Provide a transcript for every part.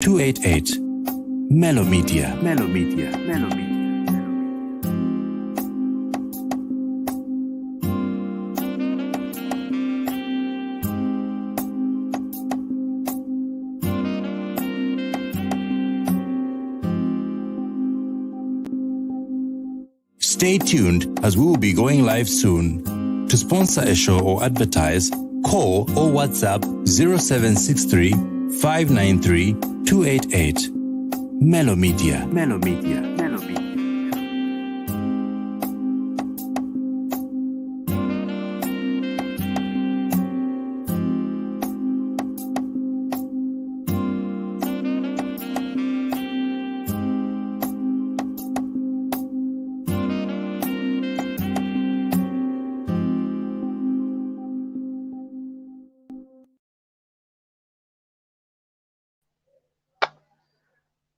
288 Mellow Media. Stay tuned as we will be going live soon. To sponsor a show or advertise, call or WhatsApp 0763 593 288. Mellow Media.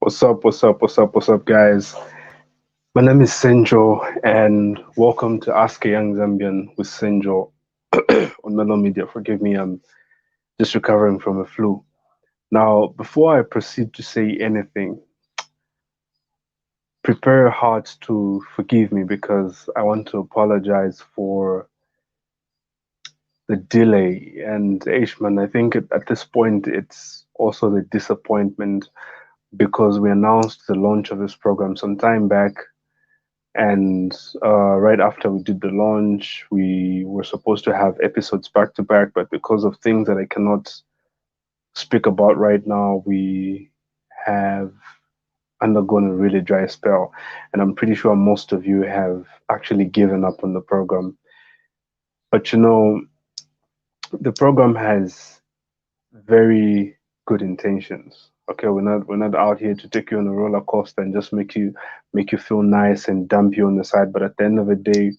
What's up, guys? My name is Senjo, and welcome to Ask a Young Zambian with Senjo on Mellow Media. Forgive me, I'm just recovering from a flu. Now, before I proceed to say anything, prepare your hearts to forgive me because I want to apologize for the delay. And Ashman, I think at this point it's also the disappointment because we announced the launch of this program some time back. And right after we did the launch, we were supposed to have episodes back to back, but because of things that I cannot speak about right now, we have undergone a really dry spell. And I'm pretty sure most of you have actually given up on the program. But you know, the program has very good intentions. Okay, we're not out here to take you on a roller coaster and just make you feel nice and dump you on the side. But at the end of the day,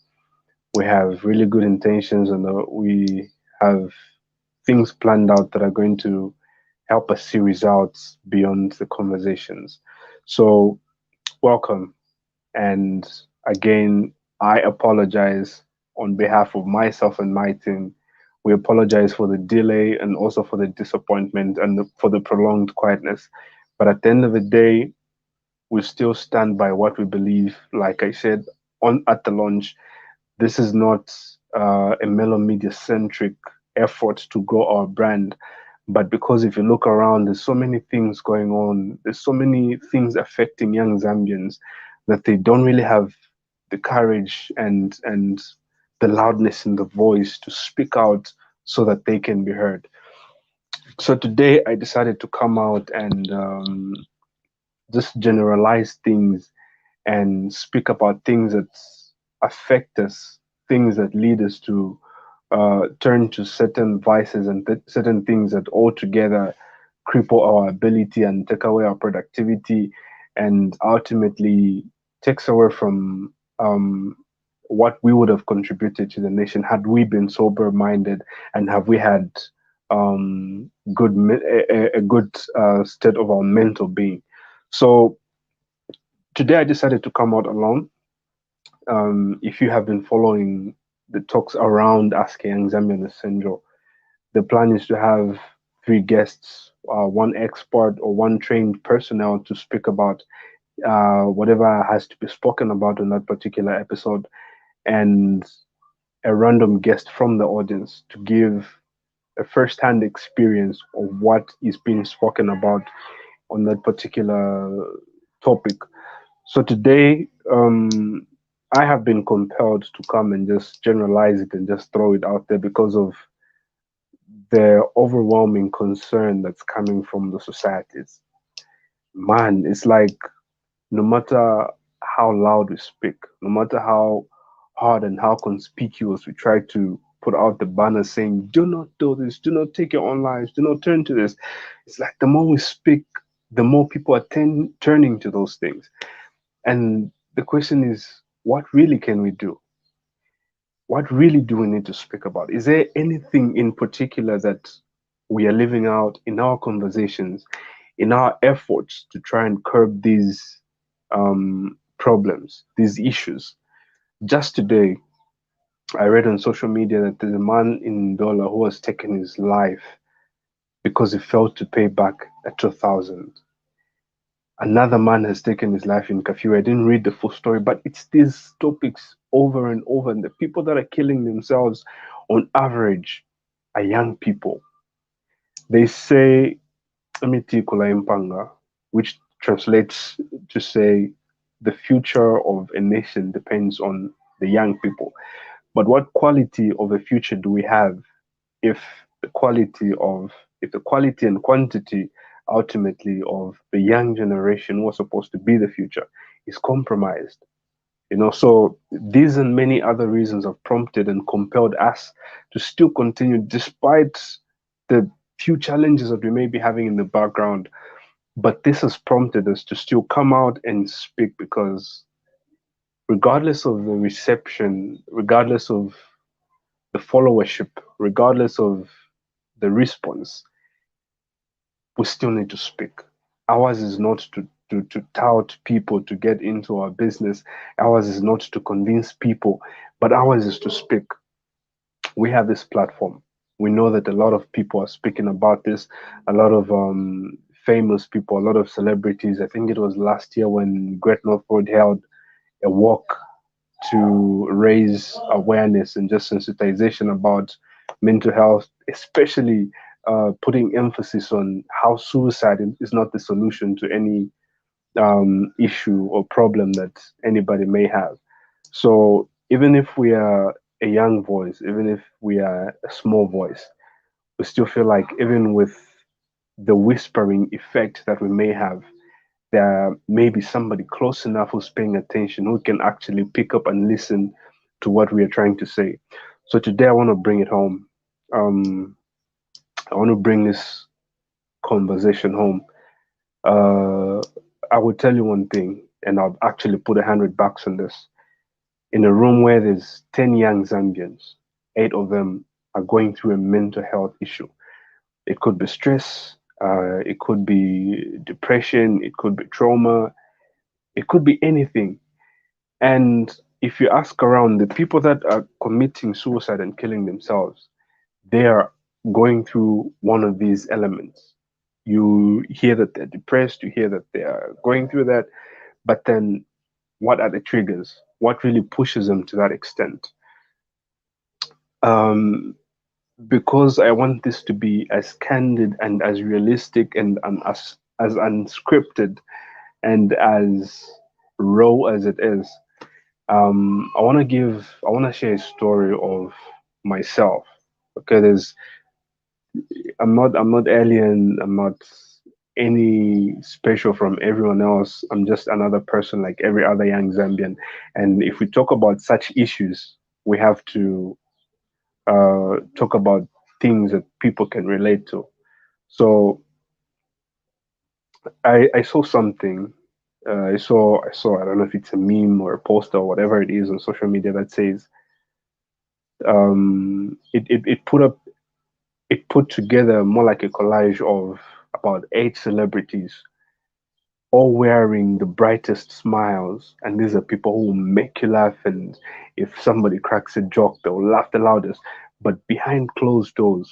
we have really good intentions, and we have things planned out that are going to help us see results beyond the conversations. So welcome, and again, I apologize on behalf of myself and my team. We apologize for the delay and also for the disappointment and for the prolonged quietness. But at the end of the day, we still stand by what we believe. Like I said on at the launch, this is not a Mellow Media centric effort to grow our brand. But because if you look around, there's so many things going on, there's so many things affecting young Zambians that they don't really have the courage and the loudness in the voice to speak out so that they can be heard. So today I decided to come out and just generalize things and speak about things that affect us, things that lead us to turn to certain vices and certain things that altogether cripple our ability and take away our productivity and ultimately takes away from what we would have contributed to the nation had we been sober minded and have we had a good state of our mental being. So today I decided to come out alone. If you have been following the talks around Ask a Young Zambian Essential, the plan is to have three guests, one expert or one trained personnel to speak about whatever has to be spoken about in that particular episode, and a random guest from the audience to give a first-hand experience of what is being spoken about on that particular topic. So today, I have been compelled to come and just generalize it and just throw it out there because of the overwhelming concern that's coming from the societies. Man, it's like no matter how loud we speak, no matter how hard and how conspicuous we try to put out the banner saying, do not do this, do not take your own lives, do not turn to this. It's like the more we speak, the more people are turning to those things. And the question is, what really can we do? What really do we need to speak about? Is there anything in particular that we are living out in our conversations, in our efforts to try and curb these problems, these issues? Just today, I read on social media that there's a man in Ndola who has taken his life because he failed to pay back a 2,000. Another man has taken his life in Kafue. I didn't read the full story, but it's these topics over and over. And the people that are killing themselves on average are young people. They say, Amiti Impanga, which translates to say the future of a nation depends on the young people. But what quality of a future do we have if the quality of if the quality and quantity ultimately of the young generation who are supposed to be the future is compromised? So these and many other reasons have prompted and compelled us to still continue despite the few challenges that we may be having in the background. But this has prompted us to still come out and speak, because regardless of the reception, regardless of the followership, regardless of the response, we still need to speak. Ours is not to tout people to get into our business. Ours is not to convince people, but ours is to speak. We have this platform. We know that a lot of people are speaking about this, a lot of famous people, a lot of celebrities. I think it was last year when Great North Road held a walk to raise awareness and just sensitization about mental health, especially putting emphasis on how suicide is not the solution to any issue or problem that anybody may have. So even if we are a young voice, even if we are a small voice, we still feel like even with the whispering effect that we may have, there may be somebody close enough who's paying attention, who can actually pick up and listen to what we are trying to say. So today I want to bring it home. Um, I want to bring this conversation home. Uh, I will tell you one thing, and I'll actually put $100 on this. In a room where there's 10 young Zambians, 8 of them are going through a mental health issue. It could be stress, it could be depression, it could be trauma, it could be anything. And if you ask around, the people that are committing suicide and killing themselves, they are going through one of these elements. You hear that they're depressed, you hear that they are going through that, but then what are the triggers? What really pushes them to that extent? Um, because I want this to be as candid and as realistic and as unscripted and as raw as it is. I want to share a story of myself. Okay, I'm not alien. I'm not any special from everyone else. I'm just another person like every other young Zambian. And if we talk about such issues, we have to talk about things that people can relate to. So I saw something. I don't know if it's a meme or a poster or whatever it is on social media that says it put together more like a collage of about 8 celebrities all wearing the brightest smiles, and these are people who will make you laugh, and if somebody cracks a joke they'll laugh the loudest, but behind closed doors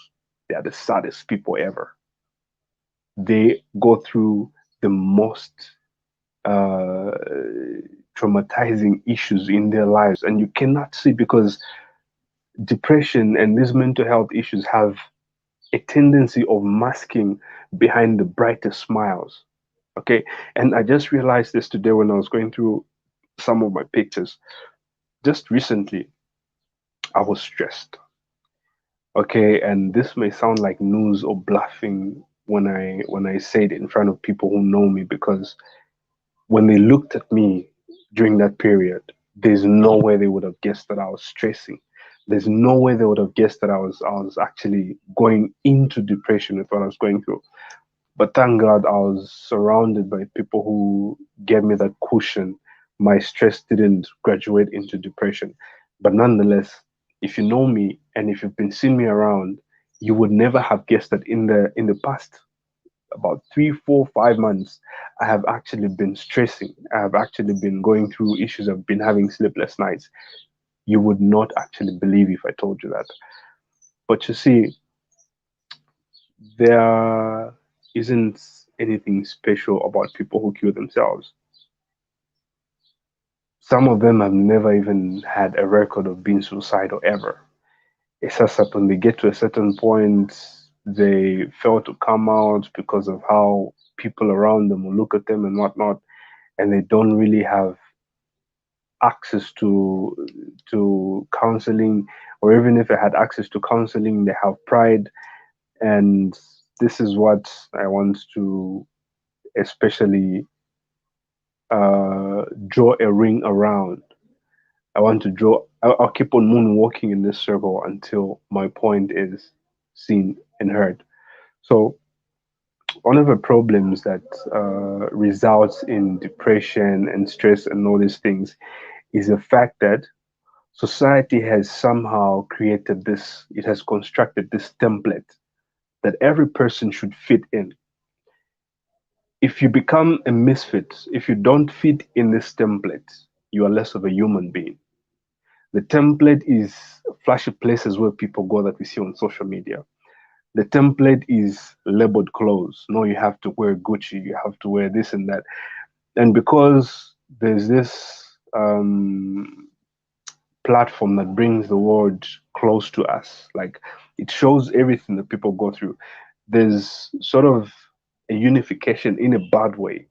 they are the saddest people ever. They go through the most uh, traumatizing issues in their lives, and you cannot see, because depression and these mental health issues have a tendency of masking behind the brightest smiles. Okay. And I just realized this today when I was going through some of my pictures. Just recently, I was stressed. Okay. And this may sound like news or bluffing when I say it in front of people who know me, because when they looked at me during that period, there's no way they would have guessed that I was stressing. There's no way they would have guessed that I was actually going into depression with what I was going through. But thank God I was surrounded by people who gave me that cushion. My stress didn't graduate into depression. But nonetheless, if you know me and if you've been seeing me around, you would never have guessed that in the past about 3, 4, 5 months, I have actually been stressing. I have actually been going through issues. I've been having sleepless nights. You would not actually believe if I told you that. But you see, there isn't anything special about people who kill themselves. Some of them have never even had a record of being suicidal ever. It's just that when they get to a certain point, they fail to come out because of how people around them will look at them and whatnot, and they don't really have access to counseling, or even if they had access to counseling, they have pride. And this is what I want to especially draw a ring around. I want to draw. I'll keep on moonwalking in this circle until my point is seen and heard. So one of the problems that results in depression and stress and all these things is the fact that society has somehow created this, it has constructed this template that every person should fit in. If you become a misfit, if you don't fit in this template, you are less of a human being. The template is flashy places where people go that we see on social media. The template is labeled clothes. No, you have to wear Gucci, you have to wear this and that. And because there's this platform that brings the world close to us, like it shows everything that people go through, there's sort of a unification in a bad way,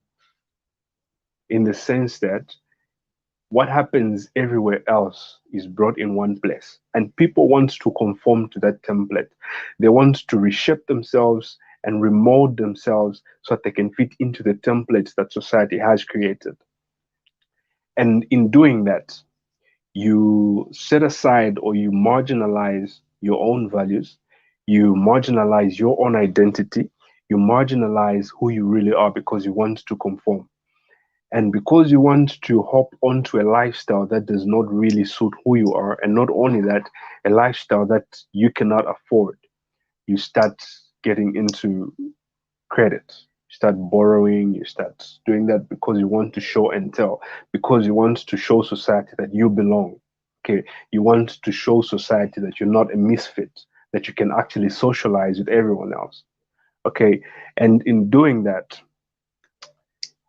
in the sense that what happens everywhere else is brought in one place, and people want to conform to that template. They want to reshape themselves and remold themselves so that they can fit into the templates that society has created. And in doing that, you set aside or you marginalize your own values, you marginalize your own identity, you marginalize who you really are because you want to conform. And because you want to hop onto a lifestyle that does not really suit who you are, and not only that, a lifestyle that you cannot afford, you start getting into credit. You start borrowing, you start doing that because you want to show and tell, because you want to show society that you belong. Okay, you want to show society that you're not a misfit, that you can actually socialize with everyone else. Okay, and in doing that,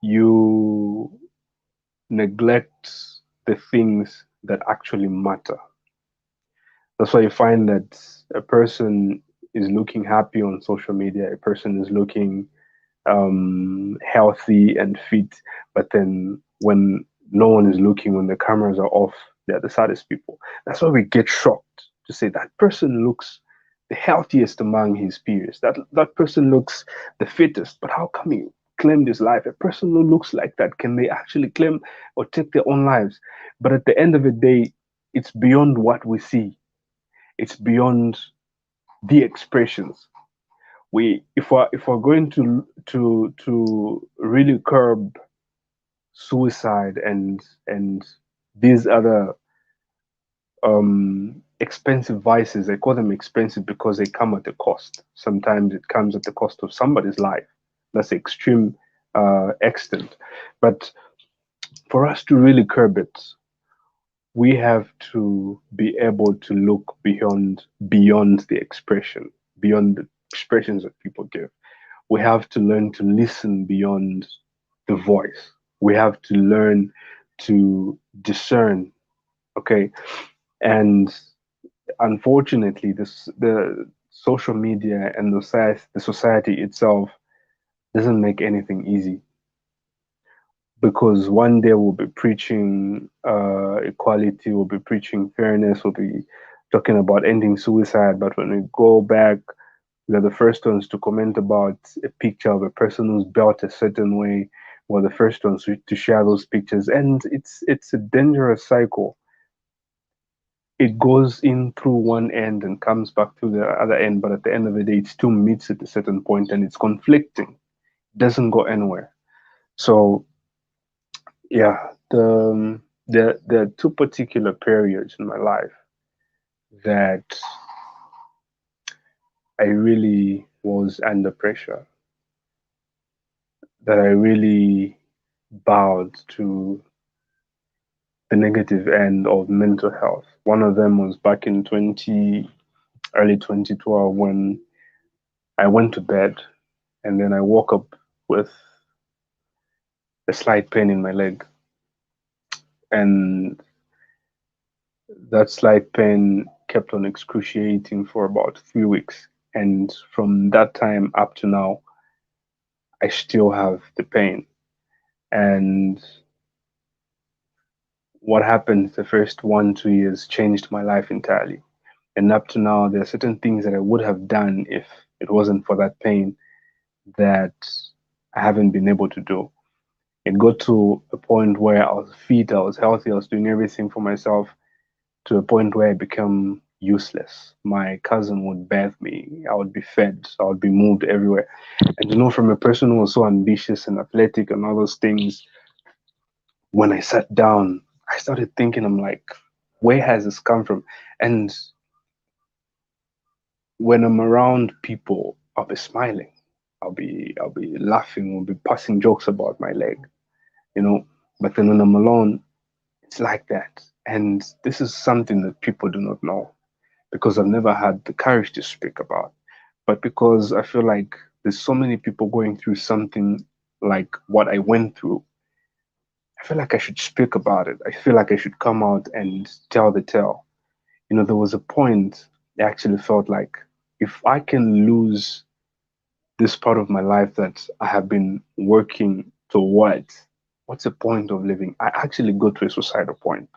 you neglect the things that actually matter. That's why you find that a person is looking happy on social media, a person is looking healthy and fit, but then when no one is looking, when the cameras are off, they're the saddest people. That's why we get shocked to say that person looks the healthiest among his peers. That person looks the fittest, but how come he claimed his life? A person who looks like that, can they actually claim or take their own lives? But at the end of the day, it's beyond what we see. It's beyond the expressions. We, if we're going to really curb suicide and these other expensive vices, I call them expensive because they come at a cost. Sometimes it comes at the cost of somebody's life. That's the extreme extent. But for us to really curb it, we have to be able to look beyond the expression, beyond the expressions that people give. We have to learn to listen beyond the voice. We have to learn to discern. Okay, and unfortunately, the social media and the society itself doesn't make anything easy, because one day we'll be preaching equality, we'll be preaching fairness, we'll be talking about ending suicide, but when we go back, we are the first ones to comment about a picture of a person who's built a certain way. We're the first ones to share those pictures, and it's a dangerous cycle. It goes in through one end and comes back through the other end, but at the end of the day, it still meets at a certain point, and it's conflicting. It doesn't go anywhere. So yeah, the two particular periods in my life that I really was under pressure, that I really bowed to the negative end of mental health. One of them was back in early 2012, when I went to bed and then I woke up with a slight pain in my leg, and that slight pain kept on excruciating for about 3 weeks. And from that time up to now, I still have the pain. And what happened the first 1, 2 years changed my life entirely. And up to now, there are certain things that I would have done if it wasn't for that pain that I haven't been able to do. It got to a point where I was fit, I was healthy, I was doing everything for myself, to a point where I became useless. My cousin would bathe me, I would be fed, I would be moved everywhere. And from a person who was so ambitious and athletic and all those things, when I sat down, I started thinking, I'm like, where has this come from? And when I'm around people, I'll be smiling. I'll be laughing, we'll be passing jokes about my leg, you know. But then when I'm alone, it's like that. And this is something that people do not know because I've never had the courage to speak about. But because I feel like there's so many people going through something like what I went through, I feel like I should speak about it. I feel like I should come out and tell the tale. There was a point I actually felt like if I can lose this part of my life that I have been working towards, what's the point of living? I actually got to a suicidal point.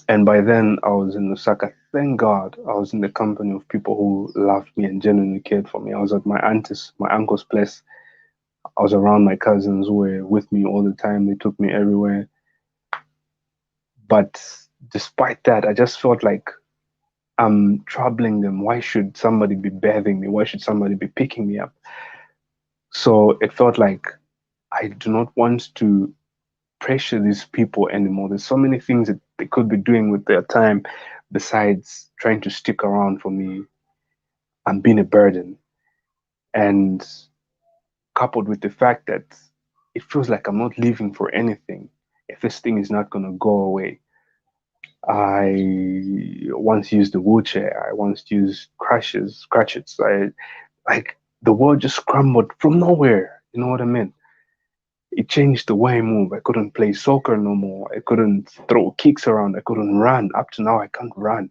And by then, I was in Lusaka. Thank God I was in the company of people who loved me and genuinely cared for me. I was at my uncle's place. I was around my cousins who were with me all the time. They took me everywhere. But despite that, I just felt like I'm troubling them. Why should somebody be bathing me? Why should somebody be picking me up? So it felt like I do not want to pressure these people anymore. There's so many things that they could be doing with their time besides trying to stick around for me. I'm being a burden. And coupled with the fact that it feels like I'm not living for anything if this thing is not going to go away. I once used a wheelchair. I once used crutches. I like the world just crumbled from nowhere. You know what I mean? It changed the way I move. I couldn't play soccer no more. I couldn't throw kicks around. I couldn't run. Up to now, I can't run.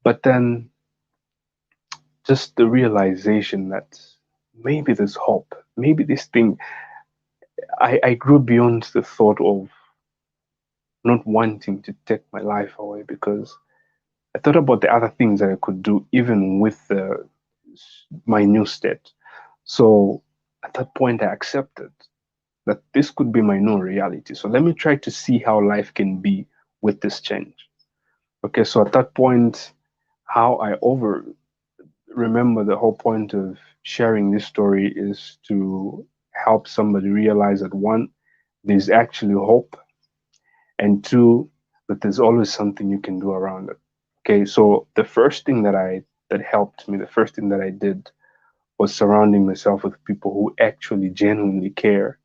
But then just the realization that maybe there's hope. Maybe this thing, I grew beyond the thought of not wanting to take my life away because I thought about the other things that I could do even with my new state. So at that point, I accepted that this could be my new reality. So let me try to see how life can be with this change. Okay, so at that point, how I over remember the whole point of sharing this story is to help somebody realize that one, there's actually hope, and two, that there's always something you can do around it. Okay, so the first thing that helped me, the first thing that I did was surrounding myself with people who actually genuinely care.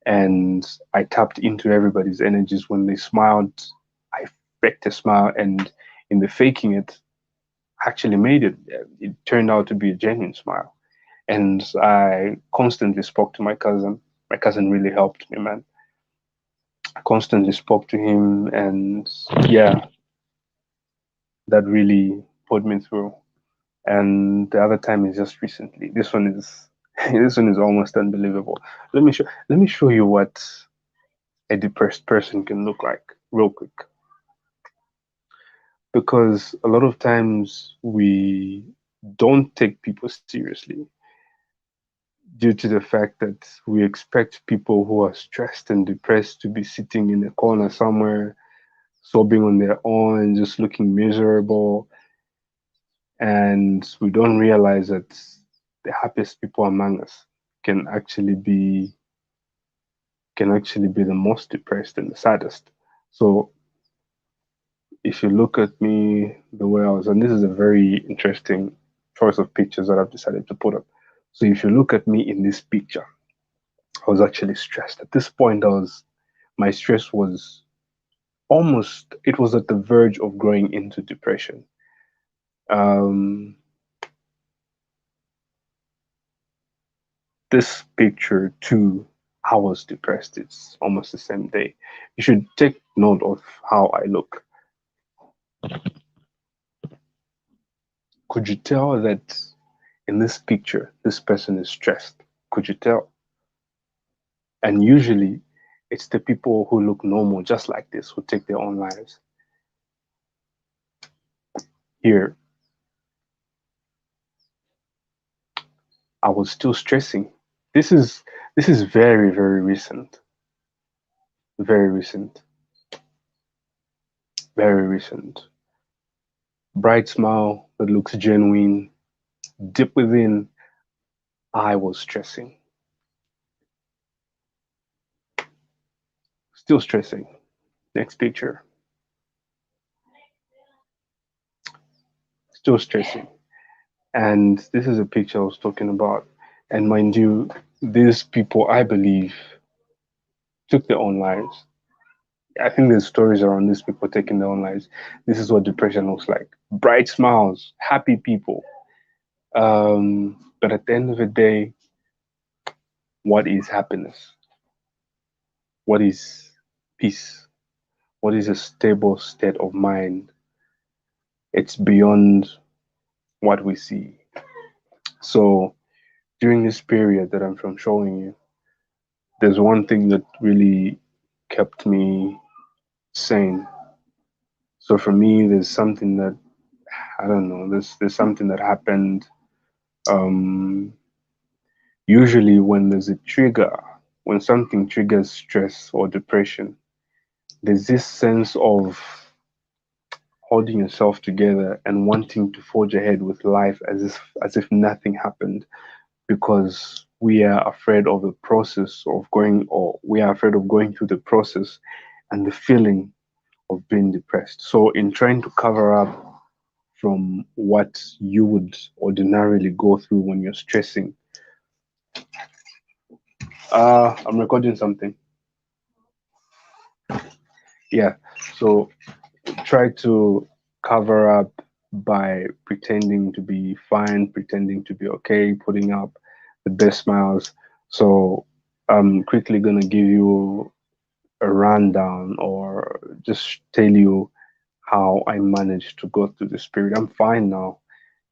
And I tapped into everybody's energies. When they smiled, I faked a smile, and in the faking it, actually made it. It turned out to be a genuine smile. And I constantly spoke to my cousin. My cousin really helped me, man. I constantly spoke to him, and yeah, that really put me through. And the other time is just recently. This one is this one is almost unbelievable. Let me show you what a depressed person can look like real quick. Because a lot of times we don't take people seriously due to the fact that we expect people who are stressed and depressed to be sitting in a corner somewhere, sobbing on their own, just looking miserable. And we don't realize that the happiest people among us can actually be the most depressed and the saddest. So if you look at me the way I was, and this is a very interesting choice of pictures that I've decided to put up. So if you look at me in this picture, I was actually stressed. At this point, my stress was it was at the verge of growing into depression. Um, this picture to I was depressed. It's almost the same day. You should take note of how I look. Could you tell that in this picture, this person is stressed? Could you tell? And usually, it's the people who look normal, just like this, who take their own lives. Here, I was still stressing. This is this is very, very recent. Very recent. Very recent. Bright smile that looks genuine. Deep within, I was stressing. Still stressing. Next picture. Still stressing. And this is a picture I was talking about. And mind you, these people, I believe, took their own lives. I think there's stories around these people taking their own lives. This is what depression looks like. Bright smiles, happy people. But at the end of the day, what is happiness? What is peace? What is a stable state of mind? It's beyond what we see. So during this period that I'm from showing you, there's one thing that really kept me sane. So for me, there's something that I don't know. There's something that happened. Um, Usually, when there's a trigger, when something triggers stress or depression, there's this sense of holding yourself together and wanting to forge ahead with life as if nothing happened, because we are afraid of the process of going, or we are afraid of going through the process and the feeling of being depressed. So in trying to cover up from what you would ordinarily go through when you're stressing, I'm recording something. Yeah. So try to cover up by pretending to be fine, pretending to be okay, putting up the best smiles. So I'm quickly gonna give you a rundown, or just tell you how I managed to go through this period. I'm fine now.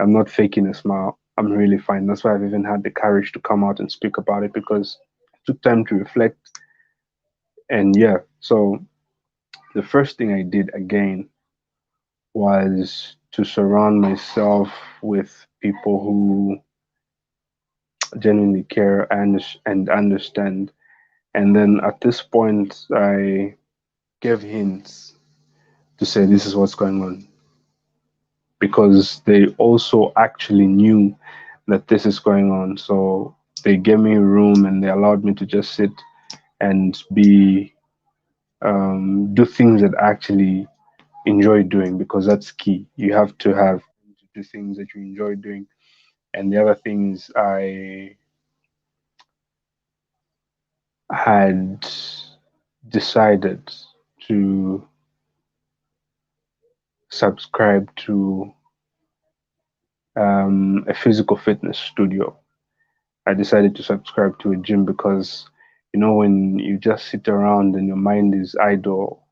I'm not faking a smile. I'm really fine. That's why I've even had the courage to come out and speak about it, because it took time to reflect. And yeah, so the first thing I did again was to surround myself with people who genuinely care and understand. And then at this point, I gave hints to say this is what's going on, because they also actually knew that this is going on. So they gave me room and they allowed me to just sit and be do things that I actually enjoy doing, because that's key. You have to have to do things that you enjoy doing. And the other things, I had decided to subscribe to a physical fitness studio. I decided to subscribe to a gym because, when you just sit around and your mind is idle,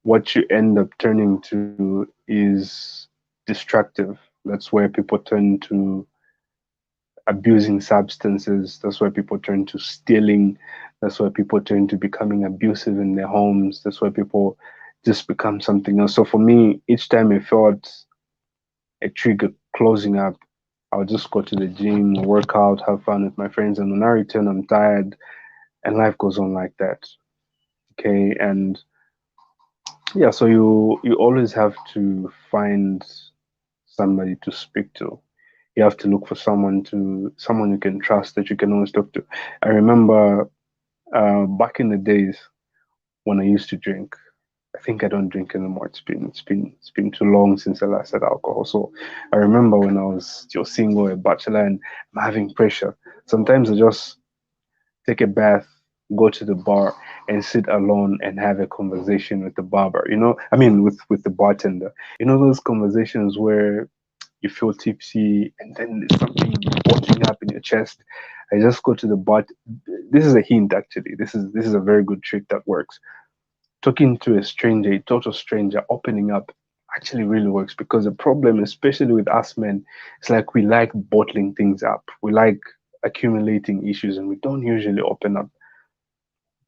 what you end up turning to is destructive. That's where people turn to abusing substances. That's why people turn to stealing. That's why people turn to becoming abusive in their homes. That's why people just become something else. So for me, each time I felt a trigger closing up, I'll just go to the gym, work out, have fun with my friends, and when I return, I'm tired, and life goes on like that. Okay, and yeah, so you always have to find somebody to speak to. You have to look for someone you can trust, that you can always talk to. I remember back in the days when I used to drink. I think I don't drink anymore. It's been too long since I last had alcohol. So I remember when I was still single, a bachelor, and I'm having pressure. Sometimes I just take a bath, go to the bar, and sit alone and have a conversation with the barber. I mean, with the bartender. Those conversations where you feel tipsy, and then there's something bottling up in your chest. I just go to the bot. This is a hint, actually. This is a very good trick that works. Talking to a stranger, a total stranger, opening up actually really works, because the problem, especially with us men, it's like we like bottling things up. We like accumulating issues, and we don't usually open up,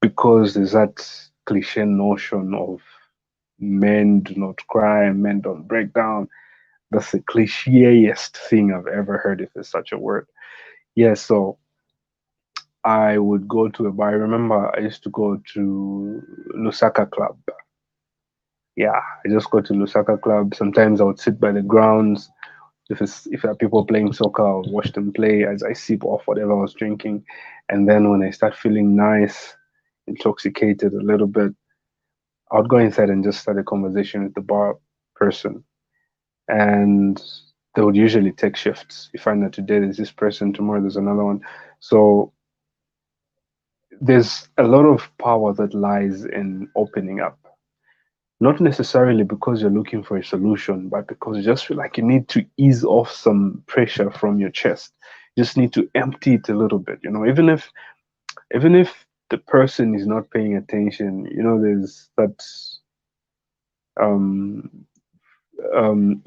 because there's that cliche notion of men do not cry, men don't break down. That's the clicheest thing I've ever heard, if there's such a word. Yeah, so I would go to a bar. I remember I used to go to Lusaka Club. Yeah, I just go to Lusaka Club. Sometimes I would sit by the grounds. If there are people playing soccer, I'll watch them play as I sip off whatever I was drinking. And then when I start feeling nice, intoxicated a little bit, I would go inside and just start a conversation with the bar person. And they would usually take shifts. You find that today there's this person, tomorrow there's another one. So there's a lot of power that lies in opening up. Not necessarily because you're looking for a solution, but because you just feel like you need to ease off some pressure from your chest. You just need to empty it a little bit, even if the person is not paying attention, there's that um,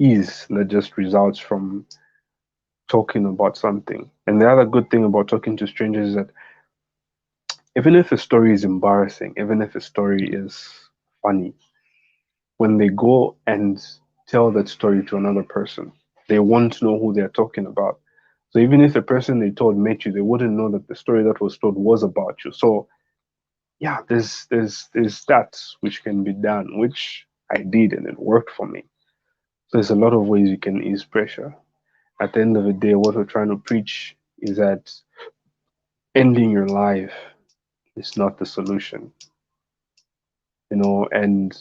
ease that just results from talking about something. And the other good thing about talking to strangers is that even if a story is embarrassing, even if a story is funny, when they go and tell that story to another person, they won't know who they're talking about. So even if the person they told met you, they wouldn't know that the story that was told was about you. So yeah, there's that which can be done, which I did, and it worked for me. So there's a lot of ways you can ease pressure. At the end of the day, what we're trying to preach is that ending your life is not the solution, and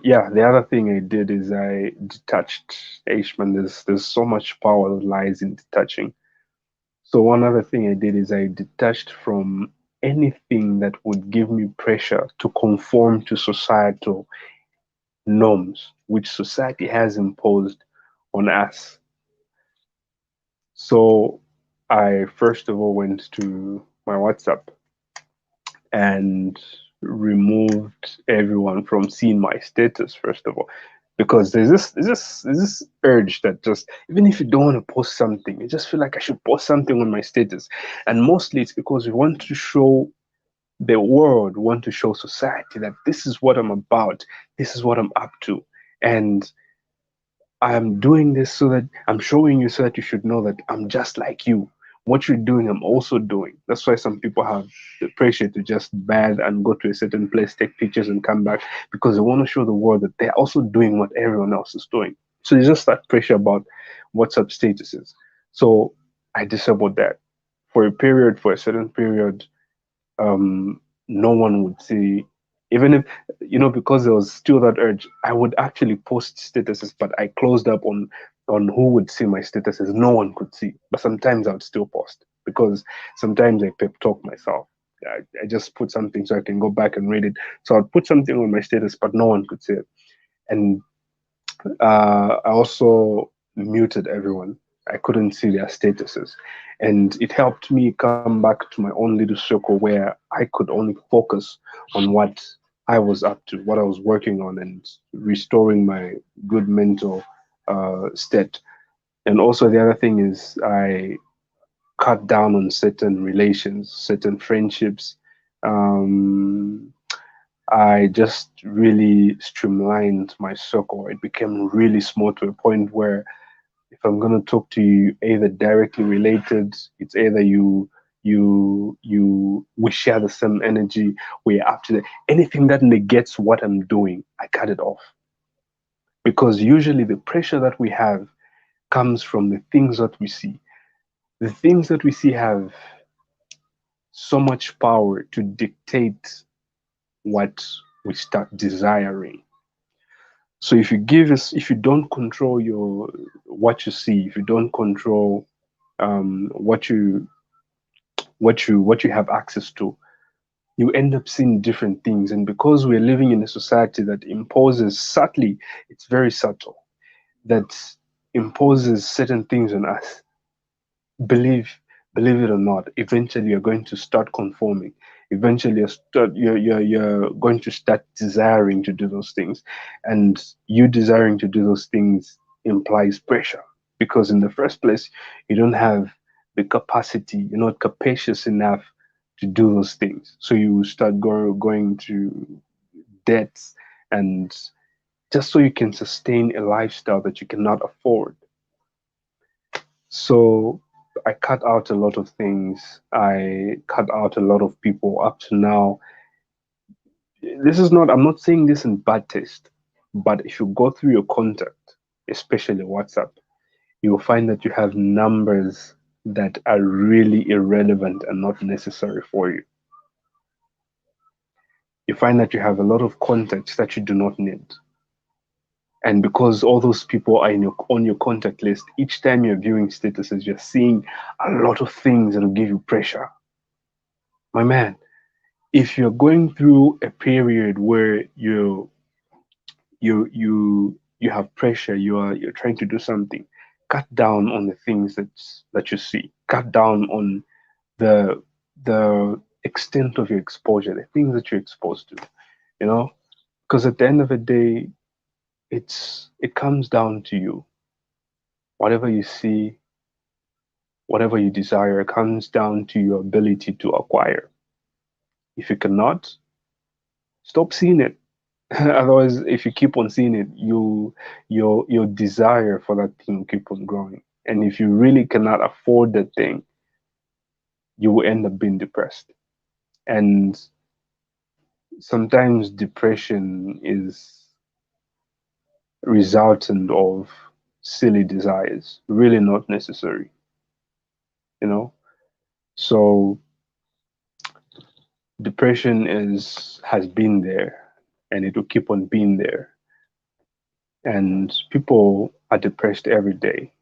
yeah, the other thing I did is I detached. Ashman, there's so much power that lies in detaching. So one other thing I did is I detached from anything that would give me pressure to conform to societal norms, which society has imposed on us. So I first of all went to my WhatsApp and removed everyone from seeing my status, first of all, because there's this urge that, just even if you don't want to post something, you just feel like I should post something on my status. And mostly it's because we want to show the world, want to show society that this is what I'm about, this is what I'm up to. And I'm doing this so that I'm showing you, so that you should know that I'm just like you. What you're doing, I'm also doing. That's why some people have the pressure to just bath and go to a certain place, take pictures, and come back, because they want to show the world that they're also doing what everyone else is doing. So there's just that pressure about WhatsApp statuses. So I disabled that for a period, for a certain period. No one would see, even if, because there was still that urge. I would actually post statuses, but I closed up on who would see my statuses. No one could see, but sometimes I would still post, because sometimes I pep talk myself. I just put something so I can go back and read it. So I'd put something on my status, but no one could see it. And I also muted everyone. I couldn't see their statuses. And it helped me come back to my own little circle, where I could only focus on what I was up to, what I was working on, and restoring my good mental state. And also, the other thing is, I cut down on certain relations, certain friendships. Um, I just really streamlined my circle. It became really small, to a point where if I'm gonna talk to you, either directly related, it's either we share the same energy, we're up to the anything that negates what I'm doing, I cut it off. Because usually the pressure that we have comes from the things that we see. The things that we see have so much power to dictate what we start desiring. So if you don't control your what you see, if you don't control what you have access to, you end up seeing different things. And because we're living in a society that imposes subtly, it's very subtle, that imposes certain things on us, believe believe it or not, eventually you're going to start conforming. Eventually you're going to start desiring to do those things, and you desiring to do those things implies pressure, because in the first place you don't have the capacity, you're not capacious enough to do those things, so you start going to debts, and just so you can sustain a lifestyle that you cannot afford. So I cut out a lot of things. I cut out a lot of people up to now. This is not, I'm not saying this in bad taste, but if you go through your contact, especially WhatsApp, you'll find that you have numbers that are really irrelevant and not necessary for you. You find that you have a lot of contacts that you do not need. And because all those people are on your contact list, each time you're viewing statuses, you're seeing a lot of things that will give you pressure. My man, if you're going through a period where you have pressure, you're trying to do something, cut down on the things that you see. Cut down on the the extent of your exposure, the things that you're exposed to, you know? Because at the end of the day, it comes down to you. Whatever you see, whatever you desire, comes down to your ability to acquire. If you cannot, stop seeing it. Otherwise, if you keep on seeing it, your desire for that thing will keep on growing. And if you really cannot afford that thing, you will end up being depressed. And sometimes depression is resultant of silly desires, really not necessary, you know? So depression has been there, and it will keep on being there. And people are depressed every day.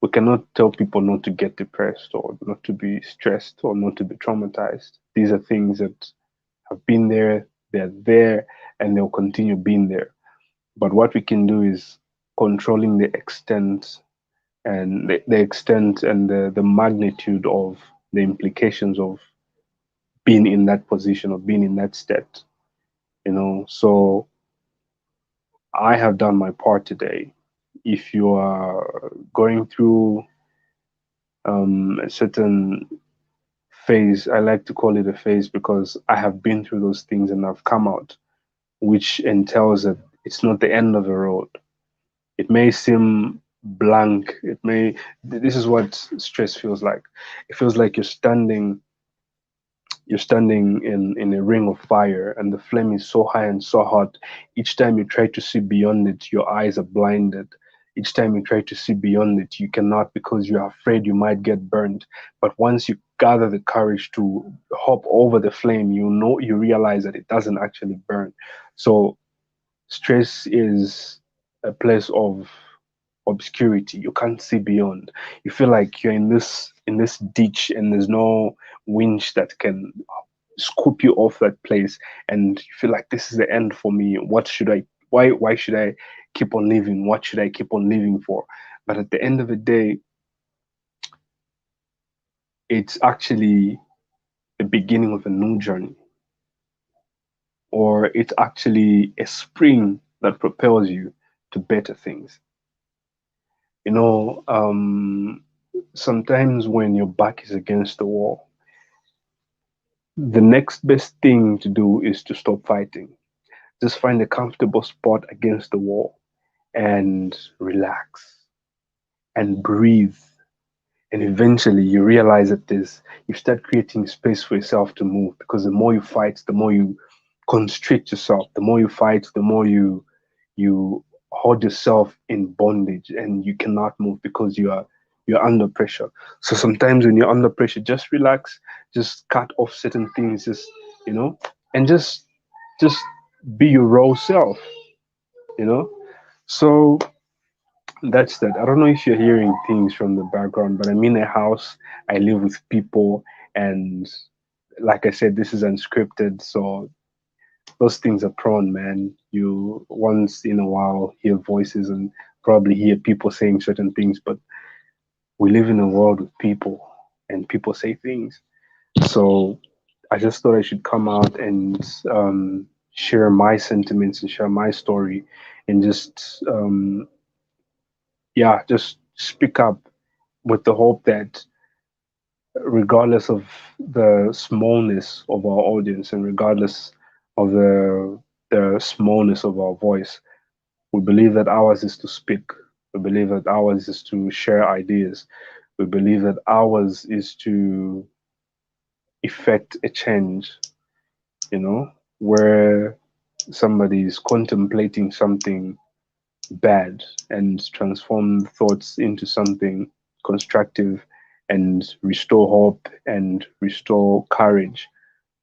We cannot tell people not to get depressed or not to be stressed or not to be traumatized. These are things that have been there, they're there, and they'll continue being there. But what we can do is controlling the extent and the extent and the magnitude of the implications of being in that position or being in that state. So I have done my part today. If you are going through a certain phase, I like to call it a phase because I have been through those things and I've come out, which entails that it's not the end of the road. It may seem blank. This is what stress feels like. It feels like you're standing in a ring of fire, and the flame is so high and so hot. Each time you try to see beyond it, your eyes are blinded. Each time you try to see beyond it, you cannot, because you're afraid you might get burned. But once you gather the courage to hop over the flame, you realize that it doesn't actually burn. So stress is a place of obscurity. You can't see beyond. You feel like you're in this ditch, and there's no winch that can scoop you off that place, and you feel like this is the end for me. What should I why should I keep on living? What should I keep on living for? But at the end of the day, it's actually the beginning of a new journey, or it's actually a spring that propels you to better things. You know, sometimes when your back is against the wall, the next best thing to do is to stop fighting. Just find a comfortable spot against the wall and relax and breathe. And eventually you realize that you start creating space for yourself to move, because the more you fight, the more you constrict yourself. The more you fight, the more you hold yourself in bondage, and you cannot move because you're under pressure. So sometimes when you're under pressure, just relax, just cut off certain things, and just be your raw self, you know. So that's that. I don't know if you're hearing things from the background, but I'm in a house. I live with people, and like I said, this is unscripted, so those things are prone, man. You once in a while hear voices, and probably hear people saying certain things, but we live in a world with people and people say things. So I just thought I should come out and share my sentiments and share my story and just, yeah, just speak up with the hope that regardless of the smallness of our audience and regardless of the smallness of our voice, we believe that ours is to speak. We believe that ours is to share ideas. We believe that ours is to effect a change, you know, where somebody is contemplating something bad and transform thoughts into something constructive and restore hope and restore courage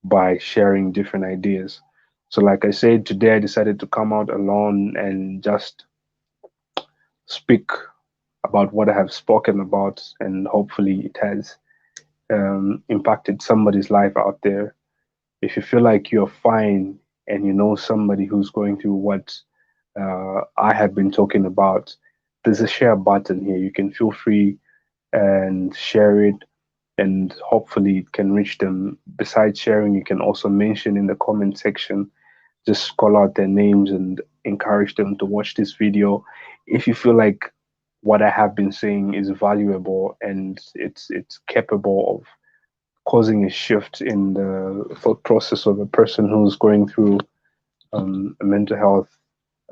by sharing different ideas. So, like I said, today I decided to come out alone and just speak about what I have spoken about, and hopefully it has impacted somebody's life out there. If you feel like you're fine and you know somebody who's going through what I have been talking about, there's a share button here. You can feel free and share it, and hopefully it can reach them. Besides sharing, you can also mention in the comment section, just call out their names and encourage them to watch this video. If you feel like what I have been saying is valuable and it's capable of causing a shift in the thought process of a person who's going through a mental health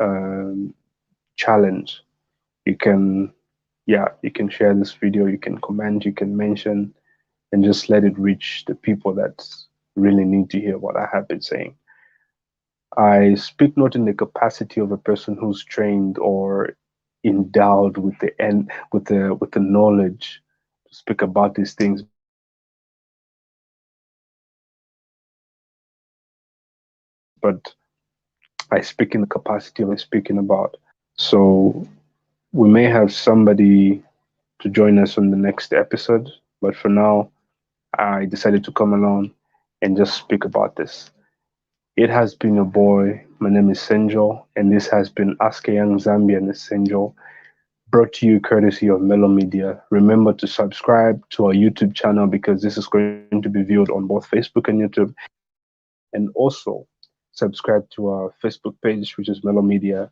um, challenge, you can, yeah, you can share this video, you can comment, you can mention, and just let it reach the people that really need to hear what I have been saying. I speak not in the capacity of a person who's trained or endowed with the end with the knowledge to speak about these things, but I speak in the capacity of a person who's speaking about. So we may have somebody to join us on the next episode, but for now, I decided to come along and just speak about this. It has been your boy. My name is Senjo, and this has been Ask a Young Zambian Senjo, brought to you courtesy of Mellow Media. Remember to subscribe to our YouTube channel because this is going to be viewed on both Facebook and YouTube, and also subscribe to our Facebook page, which is Mellow Media.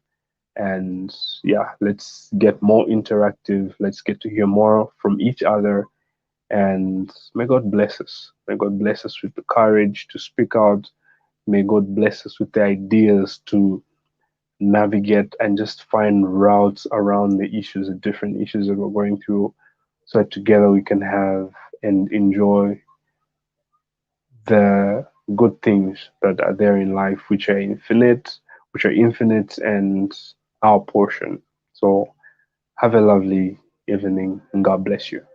And yeah, let's get more interactive. Let's get to hear more from each other. And may God bless us. May God bless us with the courage to speak out. May God bless us with the ideas to navigate and just find routes around the issues, the different issues that we're going through, so that together we can have and enjoy the good things that are there in life, which are infinite and our portion. So have a lovely evening and God bless you.